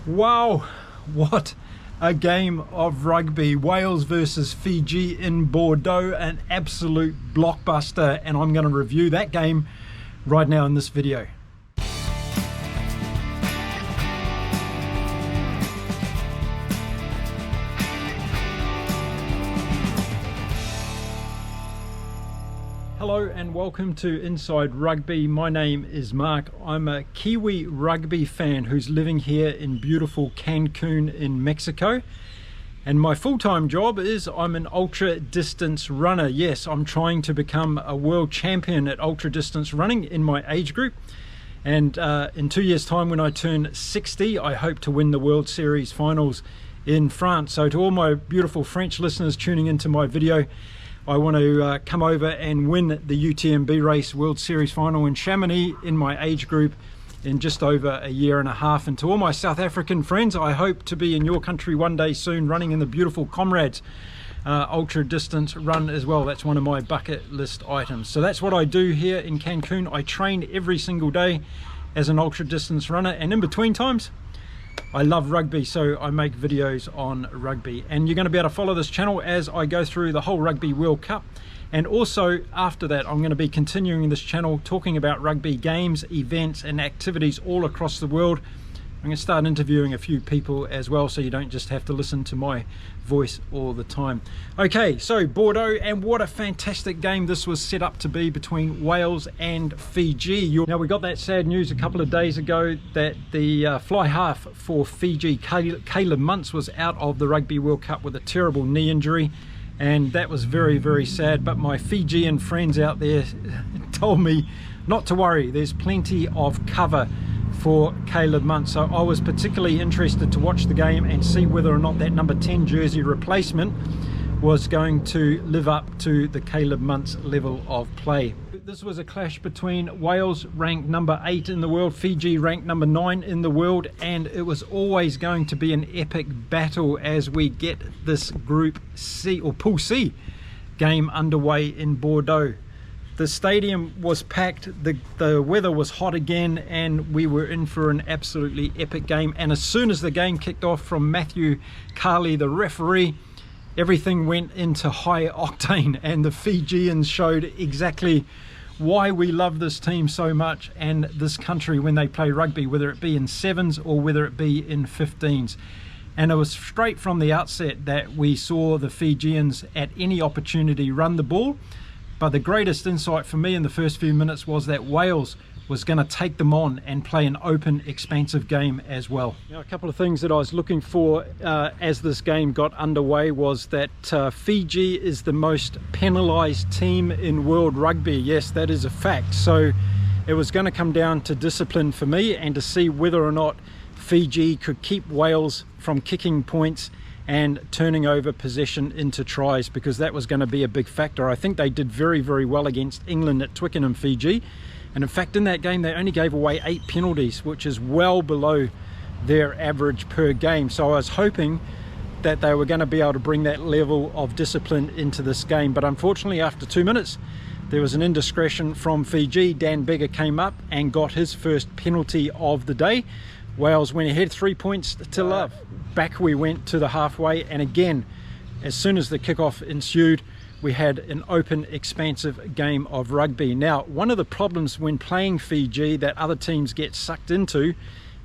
Wow, what a game of rugby. Wales versus Fiji in Bordeaux, an absolute blockbuster, and I'm going to review that game right now in this video. Hello and welcome to Inside Rugby. My name is Mark. I'm a Kiwi rugby fan who's living here in beautiful Cancun in Mexico. And my full-time job is I'm an ultra distance runner. Yes, I'm trying to become a world champion at ultra distance running in my age group. And in 2 years' time, when I turn 60, I hope to win the World Series finals in France. So to all my beautiful French listeners tuning into my video, I want to come over and win the UTMB race World Series final in Chamonix in my age group in just over a year and a half. And to all my South African friends, I hope to be in your country one day soon running in the beautiful Comrades ultra distance run as well. That's one of my bucket list items. So that's what I do here in Cancun. I train every single day as an ultra distance runner, and in between times I love rugby, so I make videos on rugby. And you're going to be able to follow this channel as I go through the whole Rugby World Cup. And also after that, I'm going to be continuing this channel talking about rugby games, events and activities all across the world. I'm going to start interviewing a few people as well, so you don't just have to listen to my voice all the time. Okay, so Bordeaux, and what a fantastic game this was set up to be between Wales and Fiji. Now, we got that sad news a couple of days ago that the fly half for Fiji, Caleb Muntz, was out of the Rugby World Cup with a terrible knee injury, and that was very, very sad. But my Fijian friends out there told me not to worry, there's plenty of cover for Caleb Muntz. So I was particularly interested to watch the game and see whether or not that number 10 jersey replacement was going to live up to the Caleb Muntz level of play. This was a clash between Wales, ranked number 8 in the world, Fiji ranked number 9 in the world, and it was always going to be an epic battle as we get this Group C or Pool C game underway in Bordeaux. The stadium was packed, the weather was hot again, and we were in for an absolutely epic game. And as soon as the game kicked off from Matthew Carley, the referee, everything went into high octane, and the Fijians showed exactly why we love this team so much and this country when they play rugby, whether it be in 7s or whether it be in 15s. And it was straight from the outset that we saw the Fijians at any opportunity run the ball. But the greatest insight for me in the first few minutes was that Wales was going to take them on and play an open, expansive game as well. Now, a couple of things that I was looking for as this game got underway was that Fiji is the most penalised team in world rugby. Yes, that is a fact. So it was going to come down to discipline for me and to see whether or not Fiji could keep Wales from kicking points and turning over possession into tries, because that was going to be a big factor. I think they did very, very well against England at Twickenham, Fiji. And in fact, in that game, they only gave away 8 penalties, which is well below their average per game. So I was hoping that they were going to be able to bring that level of discipline into this game. But unfortunately, after 2 minutes, there was an indiscretion from Fiji. Dan Beggar came up and got his first penalty of the day. Wales went ahead 3 points to love. Back we went to the halfway, and again, as soon as the kickoff ensued, we had an open, expansive game of rugby. Now, one of the problems when playing Fiji that other teams get sucked into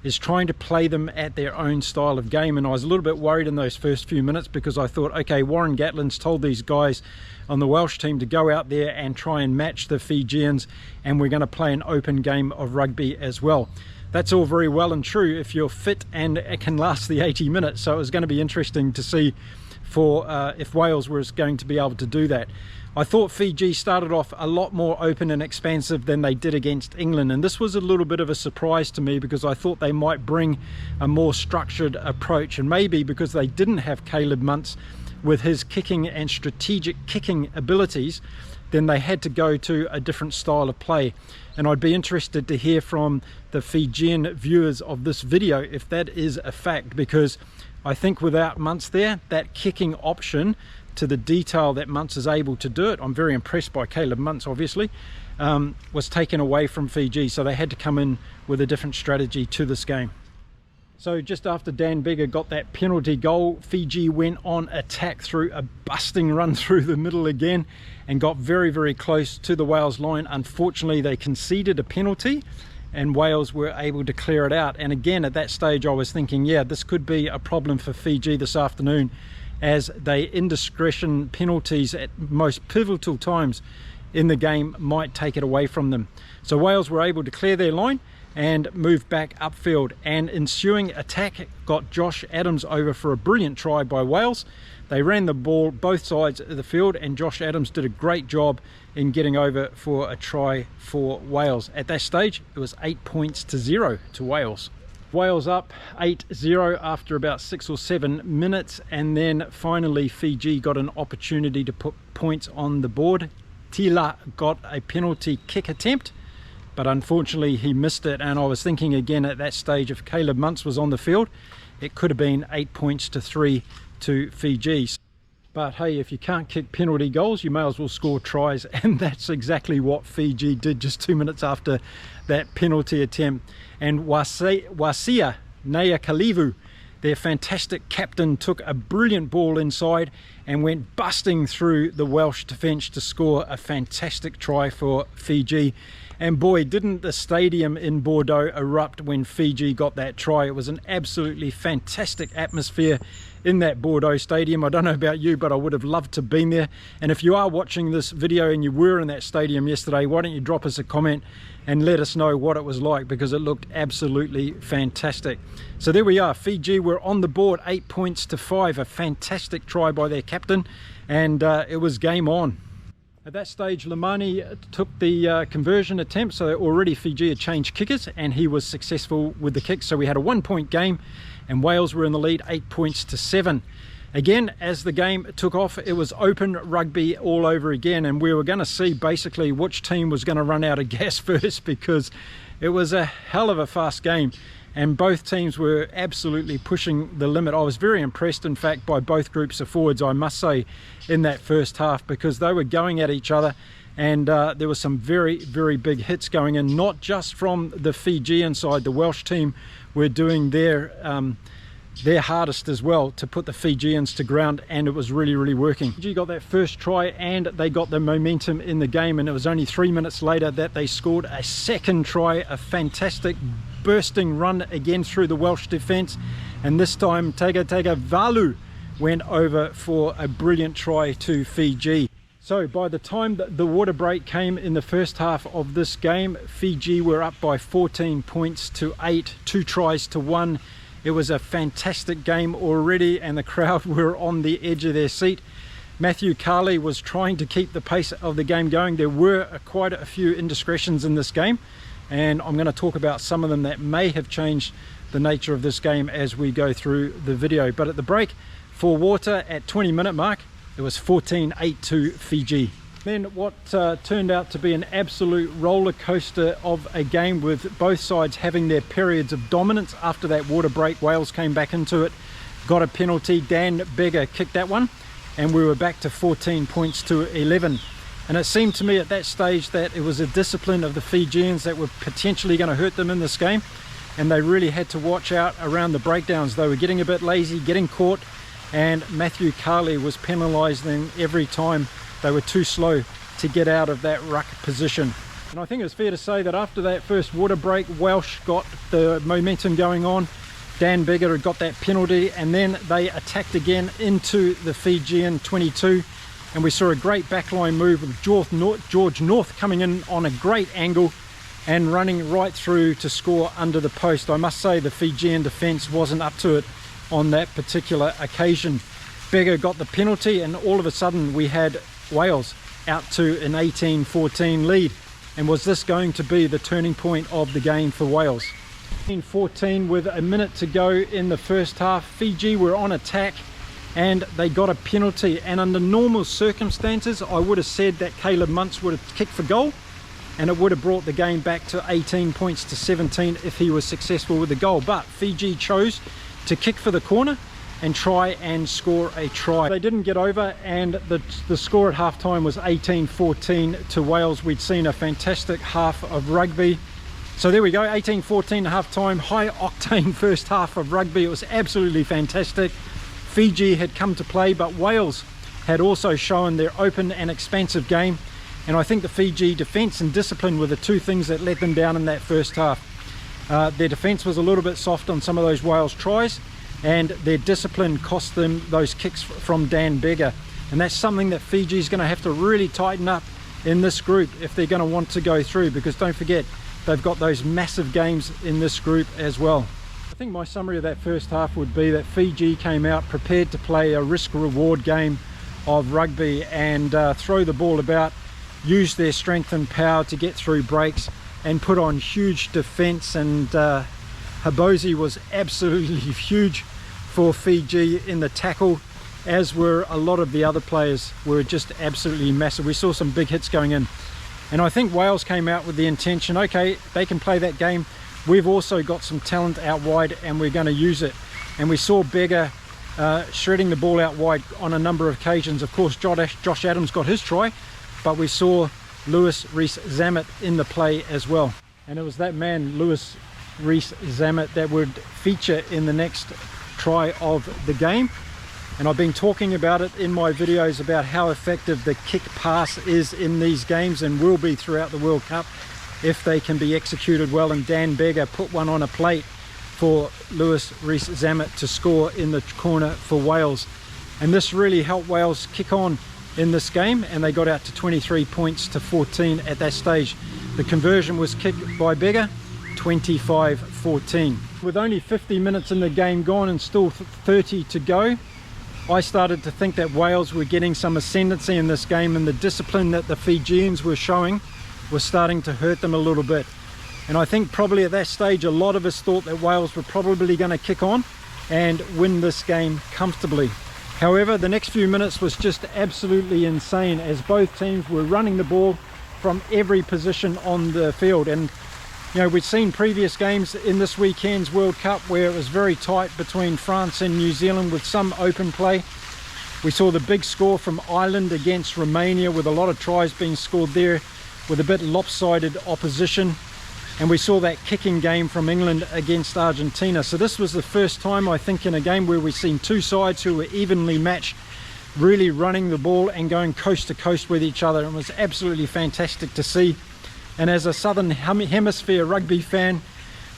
is trying to play them at their own style of game. And I was a little bit worried in those first few minutes, because I thought, okay, Warren Gatland's told these guys on the Welsh team to go out there and try and match the Fijians, and we're going to play an open game of rugby as well. That's all very well and true if you're fit and it can last the 80 minutes. So it was going to be interesting to see if Wales was going to be able to do that. I thought Fiji started off a lot more open and expansive than they did against England, and this was a little bit of a surprise to me, because I thought they might bring a more structured approach, and maybe because they didn't have Caleb Muntz with his kicking and strategic kicking abilities, then they had to go to a different style of play. And I'd be interested to hear from the Fijian viewers of this video if that is a fact, because I think without Muntz there, that kicking option, to the detail that Muntz is able to do it, I'm very impressed by Caleb Muntz obviously, was taken away from Fiji, so they had to come in with a different strategy to this game. So just after Dan Beggar got that penalty goal, Fiji went on attack through a busting run through the middle again and got very, very close to the Wales line. Unfortunately, they conceded a penalty and Wales were able to clear it out. And again, at that stage, I was thinking, yeah, this could be a problem for Fiji this afternoon, as they indiscretion penalties at most pivotal times in the game might take it away from them. So Wales were able to clear their line and move back upfield, and ensuing attack got Josh Adams over for a brilliant try by Wales. They ran the ball both sides of the field and Josh Adams did a great job in getting over for a try for Wales. At that stage it was 8 points to 0 to Wales. Wales up 8-0 after about 6 or 7 minutes, and then finally Fiji got an opportunity to put points on the board. Tila got a penalty kick attempt, but unfortunately he missed it, and I was thinking again at that stage, if Caleb Muntz was on the field, it could have been 8 points to 3 to Fiji. But hey, if you can't kick penalty goals, you may as well score tries, and that's exactly what Fiji did just 2 minutes after that penalty attempt. And Wasia Nayakalivu, their fantastic captain, took a brilliant ball inside and went busting through the Welsh defence to score a fantastic try for Fiji. And boy, didn't the stadium in Bordeaux erupt when Fiji got that try. It was an absolutely fantastic atmosphere in that Bordeaux stadium. I don't know about you, but I would have loved to have been there. And if you are watching this video and you were in that stadium yesterday, why don't you drop us a comment and let us know what it was like, because it looked absolutely fantastic. So there we are, Fiji were on the board 8 points to 5, a fantastic try by their captain, and it was game on. At that stage, Lamani took the conversion attempt, so already Fiji had changed kickers and he was successful with the kick. So we had a 1 point game and Wales were in the lead 8 points to 7. Again, as the game took off, it was open rugby all over again, and we were going to see basically which team was going to run out of gas first, because it was a hell of a fast game and both teams were absolutely pushing the limit. I was very impressed, in fact, by both groups of forwards, I must say, in that first half, because they were going at each other, and there were some very, very big hits going in, not just from the Fijian side. The Welsh team were doing their hardest as well to put the Fijians to ground, and it was really, really working. Fiji got that first try and they got the momentum in the game, and it was only 3 minutes later that they scored a second try, a fantastic bursting run again through the Welsh defence, and this time Tega Valu went over for a brilliant try to Fiji. So by the time that the water break came in the first half of this game, Fiji were up by 14 points to 8, 2 tries to 1. It was a fantastic game already, and the crowd were on the edge of their seat. Matthew Carley was trying to keep the pace of the game going. There were quite a few indiscretions in this game, and I'm going to talk about some of them that may have changed the nature of this game as we go through the video. But at the break for water at 20-minute mark, it was 14-8 to Fiji. Then what turned out to be an absolute roller coaster of a game, with both sides having their periods of dominance. After that water break, Wales came back into it, got a penalty. Dan Beggar kicked that one, and we were back to 14 points to 11. And it seemed to me at that stage that it was a discipline of the Fijians that were potentially going to hurt them in this game, and they really had to watch out around the breakdowns. They were getting a bit lazy, getting caught, and Matthew Carley was penalising them every time they were too slow to get out of that ruck position. And I think it's fair to say that after that first water break, Welsh got the momentum going on. Dan Beggar had got that penalty, and then they attacked again into the Fijian 22, and we saw a great backline move with George North coming in on a great angle and running right through to score under the post. I must say the Fijian defence wasn't up to it on that particular occasion. Beggar got the penalty, and all of a sudden we had Wales out to an 18-14 lead. And was this going to be the turning point of the game for Wales? 14 with a minute to go in the first half. Fiji were on attack and they got a penalty, and under normal circumstances I would have said that Caleb Muntz would have kicked for goal, and it would have brought the game back to 18 points to 17 if he was successful with the goal. But Fiji chose to kick for the corner and try and score a try. They didn't get over, and the score at half time was 18-14 to Wales. We'd seen a fantastic half of rugby. So there we go, 18-14 at half time, high octane first half of rugby. It was absolutely fantastic. Fiji had come to play, but Wales had also shown their open and expansive game. And I think the Fiji defence and discipline were the two things that let them down in that first half. Their defence was a little bit soft on some of those Wales tries, and their discipline cost them those kicks from Dan Beggar. And that's something that Fiji is going to have to really tighten up in this group if they're going to want to go through, because don't forget, they've got those massive games in this group as well. I think my summary of that first half would be that Fiji came out prepared to play a risk-reward game of rugby and throw the ball about, use their strength and power to get through breaks and put on huge defence. And Habozi was absolutely huge for Fiji in the tackle, as were a lot of the other players, were just absolutely massive. We saw some big hits going in. And I think Wales came out with the intention, okay, they can play that game. We've also got some talent out wide and we're going to use it. And we saw Beggar shredding the ball out wide on a number of occasions. Of course, Josh Adams got his try, but we saw Lewis Rees-Zammit in the play as well. And it was that man, Lewis Rees-Zammit, that would feature in the next try of the game. And I've been talking about it in my videos about how effective the kick pass is in these games and will be throughout the World Cup if they can be executed well. And Dan Beggar put one on a plate for Lewis Rees-Zammit to score in the corner for Wales. And this really helped Wales kick on in this game, and they got out to 23 points to 14 at that stage. The conversion was kicked by Beggar, 25-14. With only 50 minutes in the game gone and still 30 to go, I started to think that Wales were getting some ascendancy in this game, and the discipline that the Fijians were showing was starting to hurt them a little bit. And I think probably at that stage a lot of us thought that Wales were probably going to kick on and win this game comfortably. However, the next few minutes was just absolutely insane as both teams were running the ball from every position on the field. And you know, we'd seen previous games in this weekend's World Cup where it was very tight between France and New Zealand with some open play. We saw the big score from Ireland against Romania with a lot of tries being scored there with a bit lopsided opposition. And we saw that kicking game from England against Argentina. So this was the first time, I think, in a game where we've seen two sides who were evenly matched, really running the ball and going coast to coast with each other. It was absolutely fantastic to see. And as a Southern Hemisphere rugby fan,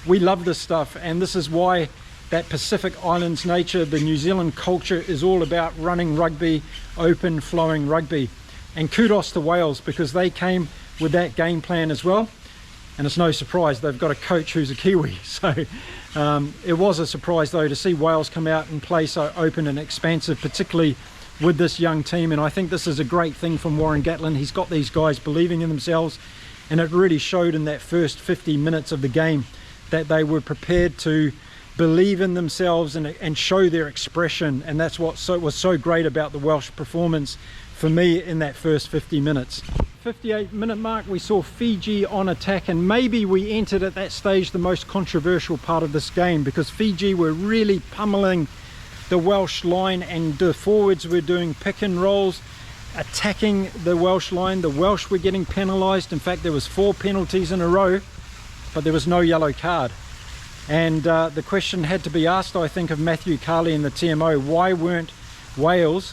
we love this stuff. And this is why that Pacific Islands nature, the New Zealand culture, is all about running rugby, open flowing rugby. And kudos to Wales, because they came with that game plan as well. And it's no surprise they've got a coach who's a Kiwi. So it was a surprise though to see Wales come out and play so open and expansive, particularly with this young team. And I think this is a great thing from Warren Gatland. He's got these guys believing in themselves, and it really showed in that first 50 minutes of the game that they were prepared to believe in themselves and show their expression. And that's what was so great about the Welsh performance for me in that first 50 minutes. 58-minute mark, we saw Fiji on attack, and maybe we entered at that stage the most controversial part of this game, because Fiji were really pummeling the Welsh line, and the forwards were doing pick and rolls, attacking the Welsh line. The Welsh were getting penalised. In fact, there was 4 penalties in a row, but there was no yellow card. And the question had to be asked, I think, of Matthew Carley and the TMO, why weren't Wales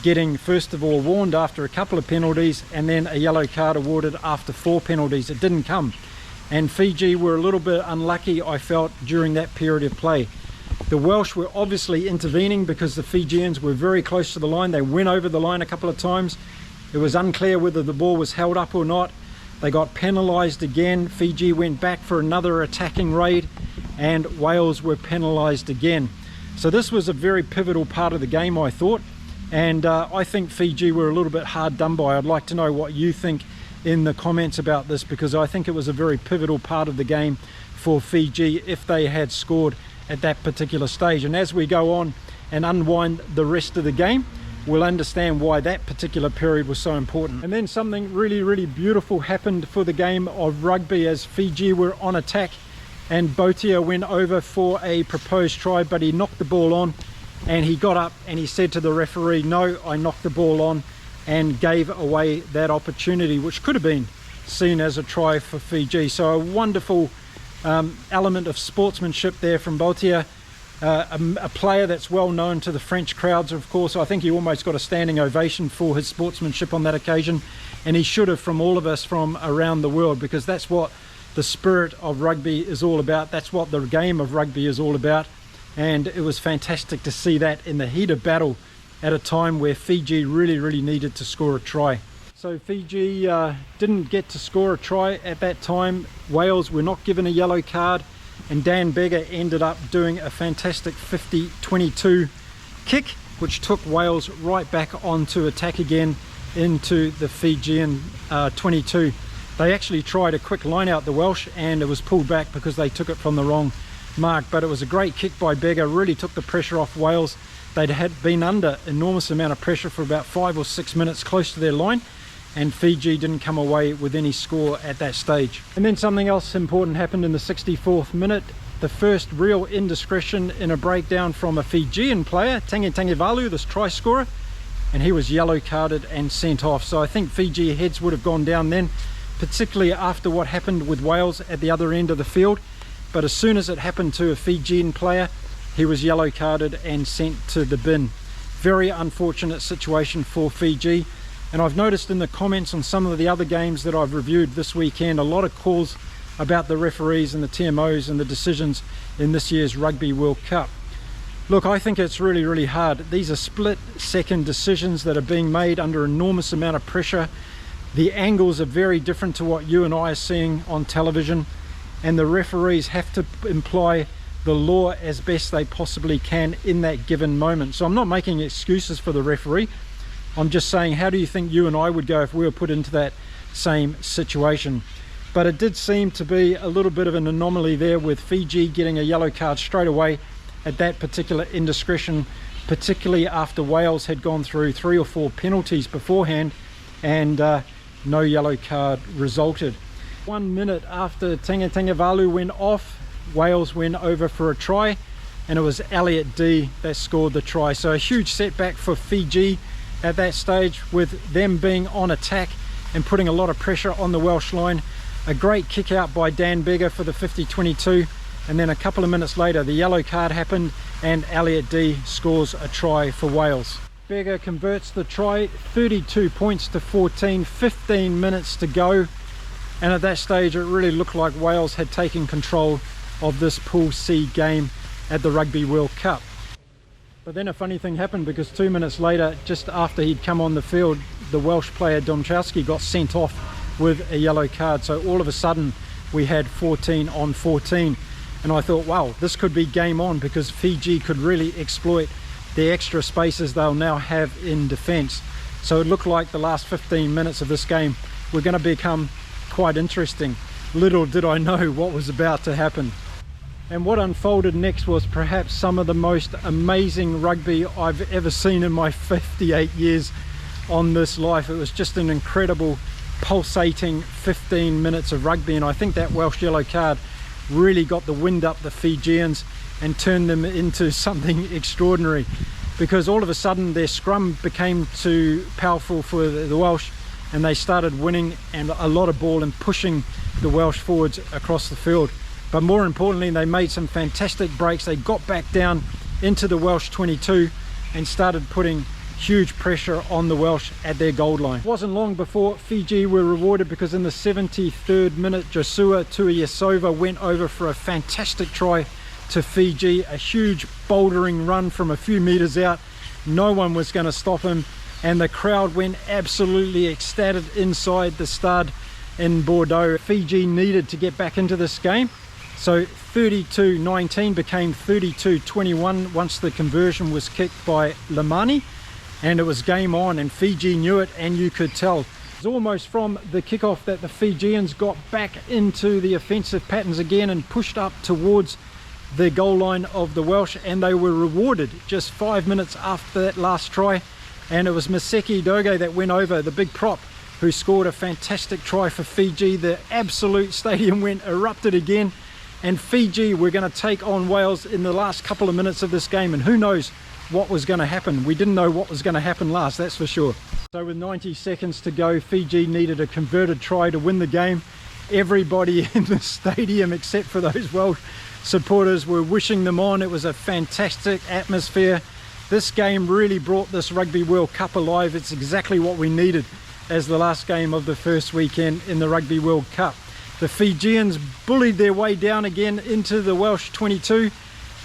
getting, first of all, warned after a couple of penalties and then a yellow card awarded after 4 penalties? It didn't come. And Fiji were a little bit unlucky, I felt, during that period of play. The Welsh were obviously intervening because the Fijians were very close to the line. They went over the line a couple of times. It was unclear whether the ball was held up or not. They got penalised again. Fiji went back for another attacking raid, and Wales were penalised again. So this was a very pivotal part of the game, I thought. And I think Fiji were a little bit hard done by. I'd like to know what you think in the comments about this, because I think it was a very pivotal part of the game for Fiji if they had scored at that particular stage. And as we go on and unwind the rest of the game, we'll understand why that particular period was so important. And then something really, really beautiful happened for the game of rugby as Fiji were on attack, and Botia went over for a proposed try, but he knocked the ball on. And he got up and he said to the referee, no, I knocked the ball on, and gave away that opportunity, which could have been seen as a try for Fiji. So a wonderful element of sportsmanship there from Lote. A player that's well known to the French crowds, of course. I think he almost got a standing ovation for his sportsmanship on that occasion, and he should have from all of us from around the world, because that's what the spirit of rugby is all about. That's what the game of rugby is all about, and it was fantastic to see that in the heat of battle at a time where Fiji really needed to score a try. So Fiji didn't get to score a try at that time. Wales were not given a yellow card, and Dan Beggar ended up doing a fantastic 50-22 kick, which took Wales right back onto attack again into the Fijian 22. They actually tried a quick line out, the Welsh, and it was pulled back because they took it from the wrong mark. But it was a great kick by Beggar, really took the pressure off Wales. They'd had been under enormous amount of pressure for about 5 or 6 minutes close to their line, and Fiji didn't come away with any score at that stage. And then something else important happened in the 64th minute. The first real indiscretion in a breakdown from a Fijian player, Tangevalu, this try scorer, and he was yellow carded and sent off. So I think Fiji heads would have gone down then, particularly after what happened with Wales at the other end of the field. But as soon as it happened to a Fijian player, he was yellow carded and sent to the bin. Very unfortunate situation for Fiji. And I've noticed in the comments on some of the other games that I've reviewed this weekend, a lot of calls about the referees and the TMOs and the decisions in this year's Rugby World Cup. Look, I think it's really hard. These are split-second decisions that are being made under enormous amount of pressure. The angles are very different to what you and I are seeing on television, and the referees have to imply the law as best they possibly can in that given moment. So I'm not making excuses for the referee. I'm just saying, how do you think you and I would go if we were put into that same situation? But it did seem to be a little bit of an anomaly there, with Fiji getting a yellow card straight away at that particular indiscretion, particularly after Wales had gone through 3 or 4 penalties beforehand, and no yellow card resulted. 1 minute after Tangevalu went off, Wales went over for a try, and it was Elliot D that scored the try. So a huge setback for Fiji at that stage, with them being on attack and putting a lot of pressure on the Welsh line. A great kick out by Dan Beggar for the 50-22, and then a couple of minutes later the yellow card happened and Elliot D scores a try for Wales. Beggar converts the try, 32 points to 14, 15 minutes to go, and at that stage it really looked like Wales had taken control of this Pool C game at the Rugby World Cup. But then a funny thing happened, because 2 minutes later, just after he'd come on the field, the Welsh player Domchowski got sent off with a yellow card. So all of a sudden we had 14 on 14, and I thought, wow, this could be game on, because Fiji could really exploit the extra spaces they'll now have in defence. So it looked like the last 15 minutes of this game were going to become quite interesting. Little did I know what was about to happen. And what unfolded next was perhaps some of the most amazing rugby I've ever seen in my 58 years on this life. It was just an incredible, pulsating 15 minutes of rugby, and I think that Welsh yellow card really got the wind up the Fijians and turned them into something extraordinary, because all of a sudden their scrum became too powerful for the Welsh, and they started winning and a lot of ball and pushing the Welsh forwards across the field. But more importantly, they made some fantastic breaks. They got back down into the Welsh 22 and started putting huge pressure on the Welsh at their goal line. It wasn't long before Fiji were rewarded, because in the 73rd minute, Joshua Tuiasova went over for a fantastic try to Fiji. A huge bouldering run from a few meters out. No one was going to stop him, and the crowd went absolutely ecstatic inside the Stade in Bordeaux. Fiji needed to get back into this game. So 32-19 became 32-21 once the conversion was kicked by Lamani, and it was game on, and Fiji knew it, and you could tell. It was almost from the kickoff that the Fijians got back into the offensive patterns again and pushed up towards the goal line of the Welsh, and they were rewarded just 5 minutes after that last try. And it was Maseki Doge that went over, the big prop, who scored a fantastic try for Fiji. The absolute stadium erupted again, and Fiji were going to take on Wales in the last couple of minutes of this game, and who knows what was going to happen. We didn't know what was going to happen last, that's for sure. So with 90 seconds to go, Fiji needed a converted try to win the game. Everybody in the stadium, except for those Welsh supporters, were wishing them on. It was a fantastic atmosphere. This game really brought this Rugby World Cup alive. It's exactly what we needed as the last game of the first weekend in the Rugby World Cup. The Fijians bullied their way down again into the Welsh 22,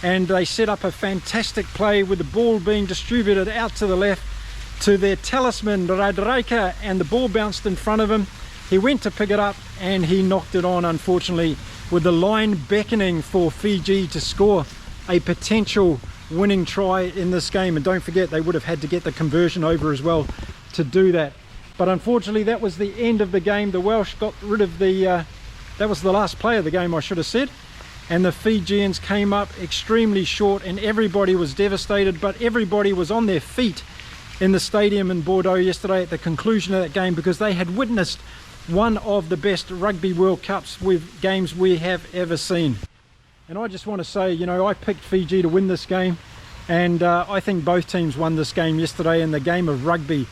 and they set up a fantastic play with the ball being distributed out to the left to their talisman Radraika, and the ball bounced in front of him. He went to pick it up and he knocked it on, unfortunately, with the line beckoning for Fiji to score a potential winning try in this game. And don't forget, they would have had to get the conversion over as well to do that. But unfortunately, that was the end of the game. The Welsh got rid of the that was the last play of the game, I should have said, and the Fijians came up extremely short, and everybody was devastated. But everybody was on their feet in the stadium in Bordeaux yesterday at the conclusion of that game, because they had witnessed one of the best Rugby World Cups games we have ever seen. And I just want to say, you know, I picked Fiji to win this game, and I think both teams won this game yesterday, and the game of rugby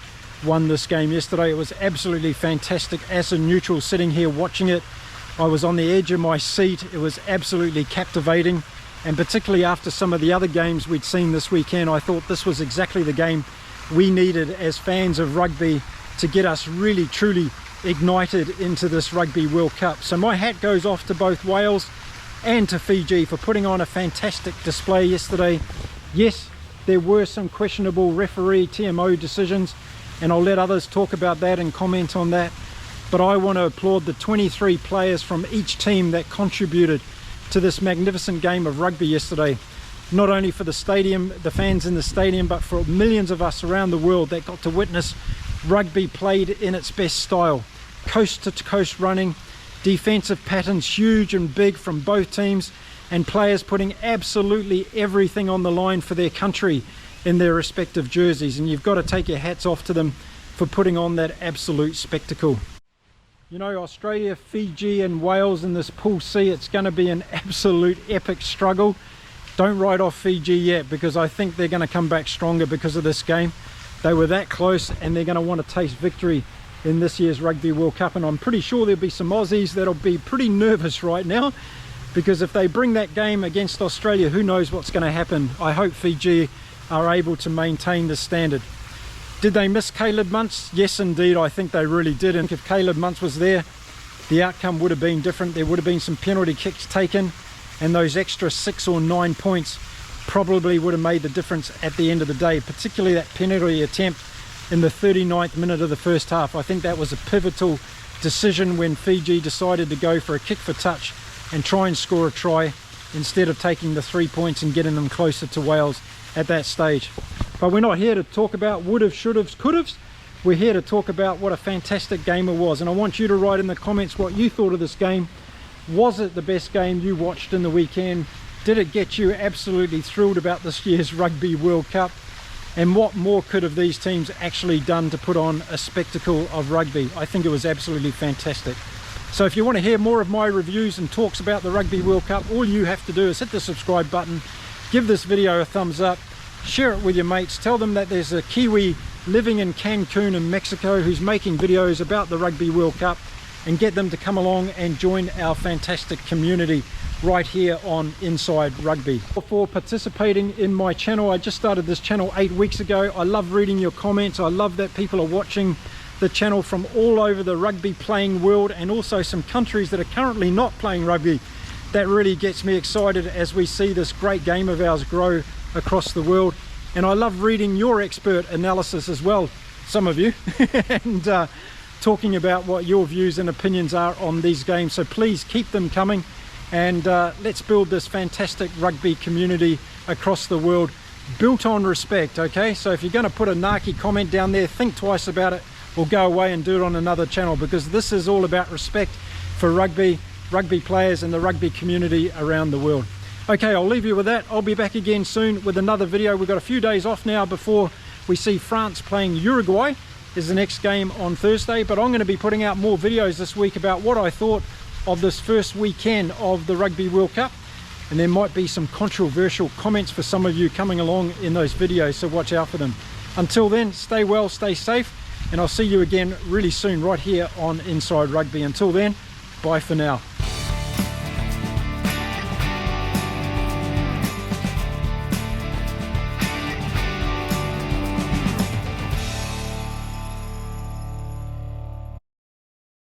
won this game yesterday. It was absolutely fantastic. As a neutral sitting here watching it, I was on the edge of my seat. It was absolutely captivating, and particularly after some of the other games we'd seen this weekend, I thought this was exactly the game we needed as fans of rugby to get us really truly ignited into this Rugby World Cup. So my hat goes off to both Wales and to Fiji for putting on a fantastic display yesterday. Yes, there were some questionable referee TMO decisions, and I'll let others talk about that and comment on that, but I want to applaud the 23 players from each team that contributed to this magnificent game of rugby yesterday. Not only for the stadium, the fans in the stadium, but for millions of us around the world that got to witness rugby played in its best style. Coast to coast running, defensive patterns huge and big from both teams, and players putting absolutely everything on the line for their country in their respective jerseys. And you've got to take your hats off to them for putting on that absolute spectacle. You know, Australia, Fiji and Wales in this Pool C, it's going to be an absolute epic struggle. Don't write off Fiji yet, because I think they're going to come back stronger because of this game. They were that close, and they're going to want to taste victory in this year's Rugby World Cup. And I'm pretty sure there'll be some Aussies that'll be pretty nervous right now, because if they bring that game against Australia, who knows what's going to happen. I hope Fiji are able to maintain the standard. Did they miss Caleb Muntz? Yes, indeed, I think they really did. And if Caleb Muntz was there, the outcome would have been different. There would have been some penalty kicks taken, and those extra 6 or 9 points probably would have made the difference at the end of the day, particularly that penalty attempt in the 39th minute of the first half. I think that was a pivotal decision when Fiji decided to go for a kick for touch and try and score a try instead of taking the 3 points and getting them closer to Wales at that stage. But we're not here to talk about would've, should've, could've. We're here to talk about what a fantastic game it was, and I want you to write in the comments what you thought of this game. Was it the best game you watched in the weekend? Did it get you absolutely thrilled about this year's Rugby World Cup? And what more could have these teams actually done to put on a spectacle of rugby? I think it was absolutely fantastic. So if you want to hear more of my reviews and talks about the Rugby World Cup, all you have to do is hit the subscribe button, give this video a thumbs up, share it with your mates, tell them that there's a Kiwi living in Cancun in Mexico who's making videos about the Rugby World Cup, and get them to come along and join our fantastic community right here on Inside Rugby. For participating in my channel, I just started this channel 8 weeks ago. I love reading your comments. I love that people are watching the channel from all over the rugby playing world, and also some countries that are currently not playing rugby. That really gets me excited as we see this great game of ours grow across the world. And I love reading your expert analysis as well, some of you, and talking about what your views and opinions are on these games. So please keep them coming, and let's build this fantastic rugby community across the world, built on respect. Okay, so if you're going to put a narky comment down there, think twice about it, or go away and do it on another channel, because this is all about respect for rugby players and the rugby community around the world. Okay, I'll leave you with that. I'll be back again soon with another video. We've got a few days off now before we see France playing Uruguay. Is the next game on Thursday, but I'm going to be putting out more videos this week about what I thought of this first weekend of the Rugby World Cup. and there might be some controversial comments for some of you coming along in those videos, so watch out for them. Until then, stay well, stay safe, and I'll see you again really soon right here on Inside Rugby. Until then, bye for now.